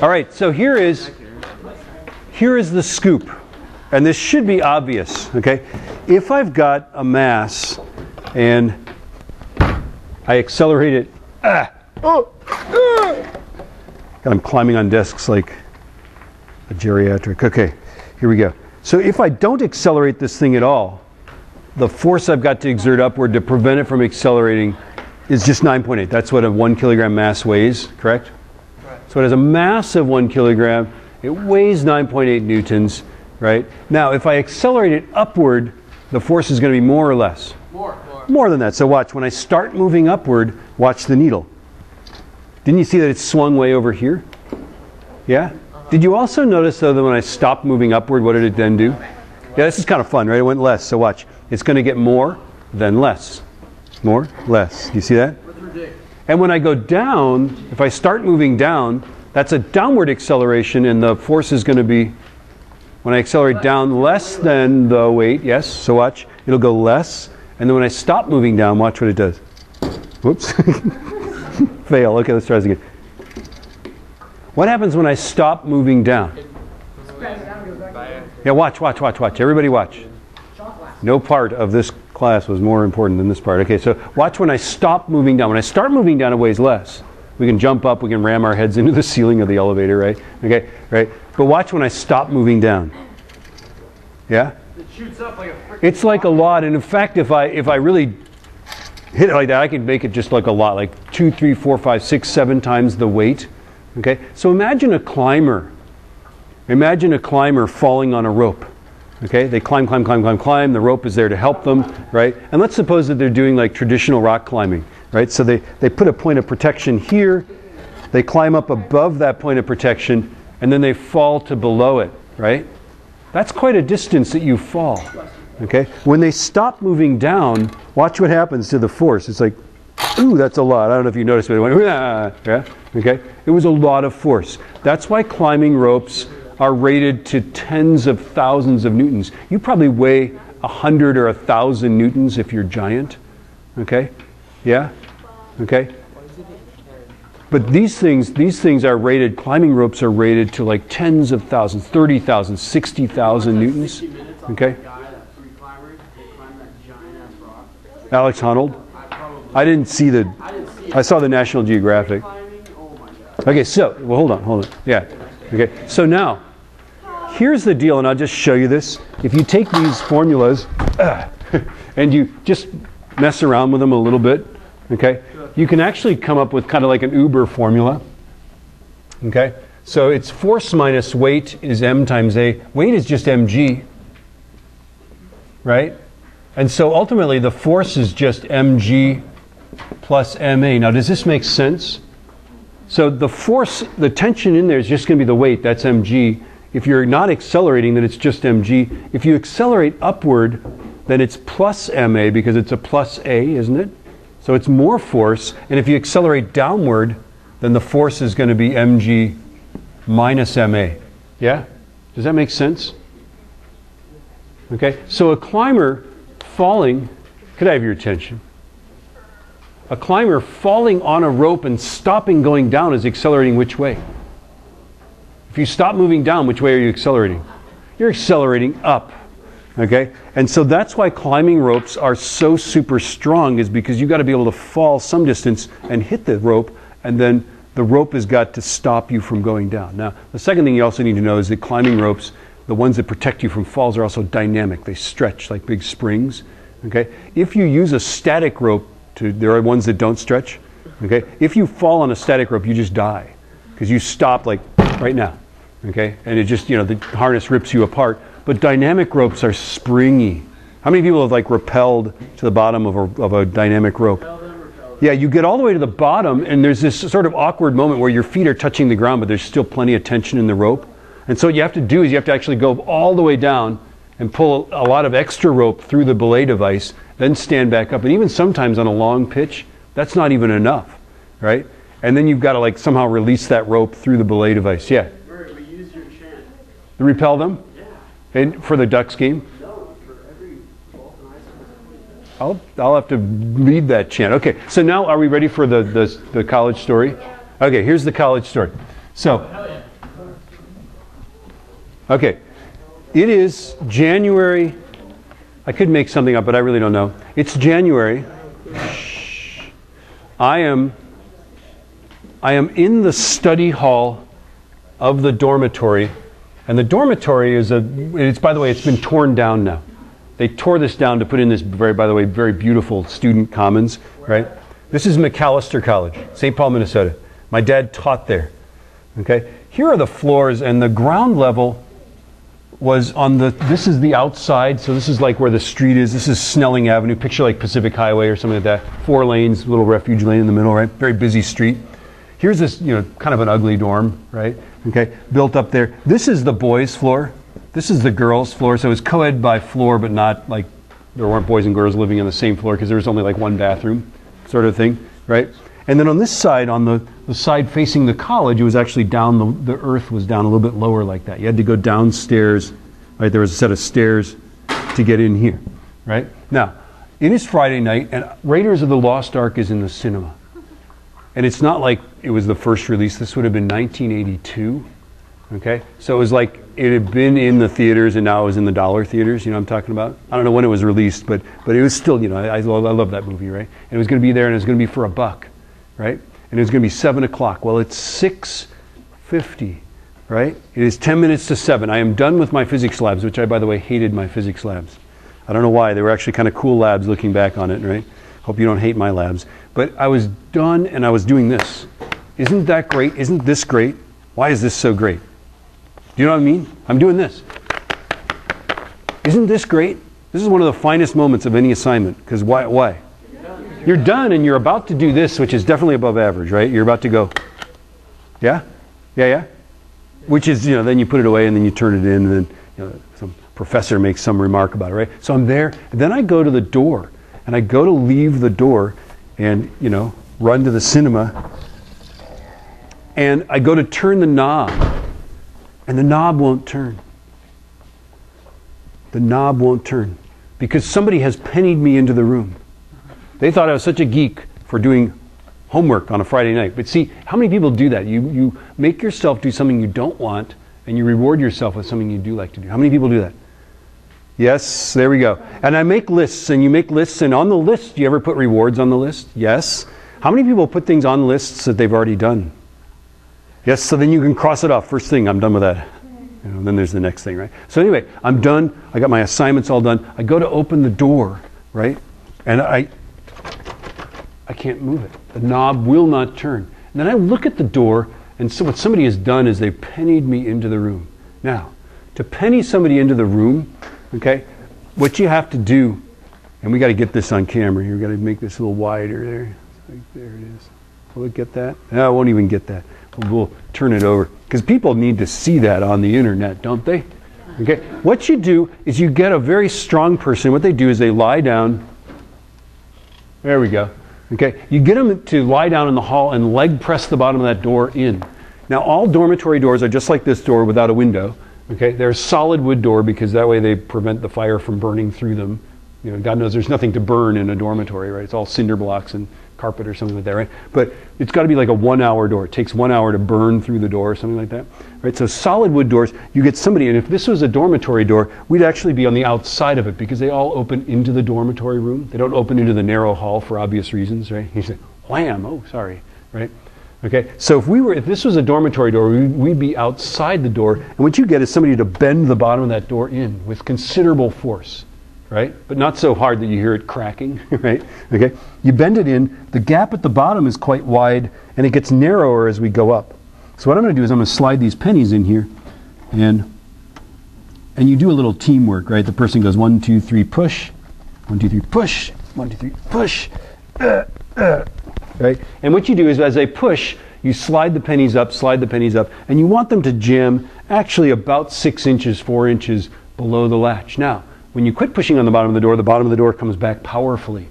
All right, so here is the scoop. And this should be obvious, okay? If I've got a mass and I accelerate it, I'm climbing on desks like a geriatric. Okay, here we go. So if I don't accelerate this thing at all, the force I've got to exert upward to prevent it from accelerating is just 9.8. That's what a 1 kilogram mass weighs, correct? So it has a mass of 1 kilogram. It weighs 9.8 newtons, right? Now, if I accelerate it upward, the force is going to be more or less? More than that. So watch, when I start moving upward, watch the needle. Didn't you see that it swung way over here? Yeah? Did you also notice, though, that when I stopped moving upward, what did it then do? Yeah, this is kind of fun, right? It went less. So watch. It's going to get more, then less. More, less. Do you see that? And when I go down, if I start moving down, that's a downward acceleration, and the force is going to be, when I accelerate down, less than the weight. Yes, so watch. It'll go less. And then when I stop moving down, watch what it does. Whoops. Fail. Okay, let's try this again. What happens when I stop moving down? Yeah, watch. Everybody watch. No part of this class was more important than this part. Okay, so watch when I stop moving down. When I start moving down, it weighs less. We can jump up, we can ram our heads into the ceiling of the elevator, right? Okay, right? But watch when I stop moving down. Yeah? It shoots up like a freaking It's like a lot, and in fact, if I really hit it like that, I could make it just like a lot, like 2, 3, 4, 5, 6, 7 times the weight. Okay? So imagine a climber. Imagine a climber falling on a rope. Okay? They climb. The rope is there to help them, right? And let's suppose that they're doing like traditional rock climbing, right? So they put a point of protection here. They climb up above that point of protection, and then they fall to below it, right? That's quite a distance that you fall. Okay? When they stop moving down, watch what happens to the force. It's like, ooh, that's a lot. I don't know if you noticed, but it went, yeah? Okay? It was a lot of force. That's why climbing ropes are rated to tens of thousands of newtons. You probably weigh 100 or 1,000 newtons if you're giant. Okay? Yeah? Okay? But these things are rated, climbing ropes are rated to like tens of thousands, 30,000, 60,000 newtons. Okay? Alex Honnold? I didn't see I saw the National Geographic. Okay, so, well, hold on. Yeah. Okay, so now, here's the deal, and I'll just show you this. If you take these formulas and you just mess around with them a little bit, okay, you can actually come up with kind of like an Uber formula. Okay, so it's force minus weight is m times a. Weight is just mg, right? And so ultimately the force is just mg plus ma. Now does this make sense? So the force, the tension in there is just going to be the weight, that's mg. If you're not accelerating, then it's just mg. If you accelerate upward, then it's plus ma because it's a plus a, isn't it? So it's more force. And if you accelerate downward, then the force is going to be mg minus ma. Yeah? Does that make sense? Okay, so a climber falling, could I have your attention? A climber falling on a rope and stopping going down is accelerating which way? If you stop moving down, which way are you accelerating? You're accelerating up. Okay? And so that's why climbing ropes are so super strong, is because you've got to be able to fall some distance and hit the rope, and then the rope has got to stop you from going down. Now, the second thing you also need to know is that climbing ropes, the ones that protect you from falls, are also dynamic. They stretch like big springs. Okay? If you use a static rope, there are ones that don't stretch. Okay? If you fall on a static rope, you just die because you stop like right now. Okay? And it just, the harness rips you apart. But dynamic ropes are springy. How many people have like rappelled to the bottom of a dynamic rope? Yeah, you get all the way to the bottom, and there's this sort of awkward moment where your feet are touching the ground, but there's still plenty of tension in the rope. And so what you have to do is you have to actually go all the way down and pull a lot of extra rope through the belay device, then stand back up. And even sometimes on a long pitch, that's not even enough, right? And then you've got to like somehow release that rope through the belay device. Yeah? We use your chant. To repel them? Yeah. And for the ducks game? No, for every Bolton High School. I'll have to read that chant. Okay, so now are we ready for the college story? Okay, here's the college story. So, Okay. It is January. I could make something up, but I really don't know. It's January. I am in the study hall of the dormitory, and the dormitory is by the way, it's been torn down now. They tore this down to put in this by the way, very beautiful student commons, right? This is Macalester College, St. Paul, Minnesota. My dad taught there. Okay? Here are the floors, and the ground level was this is the outside, so this is like where the street is. This is Snelling Avenue. Picture like Pacific Highway or something like that. 4 lanes, little refuge lane in the middle, right? Very busy street. Here's this, kind of an ugly dorm, right? Okay, built up there. This is the boys' floor. This is the girls' floor. So it was co-ed by floor, but not like there weren't boys and girls living on the same floor because there was only like one bathroom, sort of thing, right? And then on this side, on the side facing the college, it was actually down, the earth was down a little bit lower like that. You had to go downstairs, right? There was a set of stairs to get in here, right? Now, it is Friday night, and Raiders of the Lost Ark is in the cinema. And it's not like it was the first release. This would have been 1982, okay? So it was like it had been in the theaters, and now it was in the dollar theaters, you know what I'm talking about? I don't know when it was released, but it was still, I love that movie, right? And it was going to be there, and it was going to be for $1. Right? And it was going to be 7 o'clock. Well, it's 6:50, right? It is 10 minutes to 7. I am done with my physics labs, which I, by the way, hated my physics labs. I don't know why. They were actually kind of cool labs looking back on it, right? Hope you don't hate my labs. But I was done, and I was doing this. Isn't that great? Isn't this great? Why is this so great? Do you know what I mean? I'm doing this. Isn't this great? This is one of the finest moments of any assignment. Because why? You're done and you're about to do this, which is definitely above average, right? You're about to go, yeah? Yeah? Which is, then you put it away and then you turn it in and then some professor makes some remark about it, right? So I'm there, and then I go to the door, and I go to leave the door and, run to the cinema, and I go to turn the knob, and the knob won't turn. The knob won't turn because somebody has pennied me into the room. They thought I was such a geek for doing homework on a Friday night. But see, how many people do that? You make yourself do something you don't want, and you reward yourself with something you do like to do. How many people do that? Yes, there we go. And I make lists, and you make lists, and on the list, do you ever put rewards on the list? Yes. How many people put things on lists that they've already done? Yes, so then you can cross it off. First thing, I'm done with that. Then there's the next thing, right? So anyway, I'm done. I got my assignments all done. I go to open the door, right? And I can't move it. The knob will not turn. And then I look at the door, and so what somebody has done is they've pennied me into the room. Now, to penny somebody into the room, okay, what you have to do, and we got to get this on camera here. We got to make this a little wider there. There it is. Will it get that? No, it won't even get that. We'll turn it over because people need to see that on the internet, don't they? Okay. What you do is you get a very strong person. What they do is they lie down. There we go. Okay, you get them to lie down in the hall and leg press the bottom of that door in. Now, all dormitory doors are just like this door without a window. Okay, they're a solid wood door because that way they prevent the fire from burning through them. God knows there's nothing to burn in a dormitory, right? It's all cinder blocks and carpet or something like that, right? But it's got to be like a 1-hour door. It takes 1 hour to burn through the door or something like that, right? So solid wood doors, you get somebody, and if this was a dormitory door, we'd actually be on the outside of it because they all open into the dormitory room. They don't open into the narrow hall for obvious reasons, right? You say, wham, oh, sorry, right? Okay, so if this was a dormitory door, we'd be outside the door, and what you get is somebody to bend the bottom of that door in with considerable force. Right? But not so hard that you hear it cracking, right? Okay? You bend it in, the gap at the bottom is quite wide, and it gets narrower as we go up. So what I'm going to do is I'm going to slide these pennies in here, and you do a little teamwork, right? The person goes 1, 2, 3, push, 1, 2, 3, push, 1, 2, 3, push, right? And what you do is as they push, you slide the pennies up, and you want them to jam actually about 6 inches, 4 inches below the latch. Now, when you quit pushing on the bottom of the door comes back powerfully.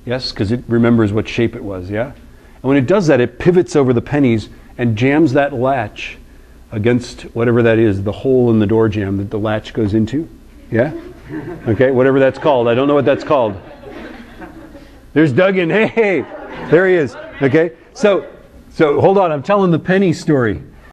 Yes, because it remembers what shape it was, yeah? And when it does that, it pivots over the pennies and jams that latch against whatever that is, the hole in the door jamb that the latch goes into. Yeah? Okay, whatever that's called. I don't know what that's called. There's Duggan. Hey, there he is. Okay, so hold on, I'm telling the penny story.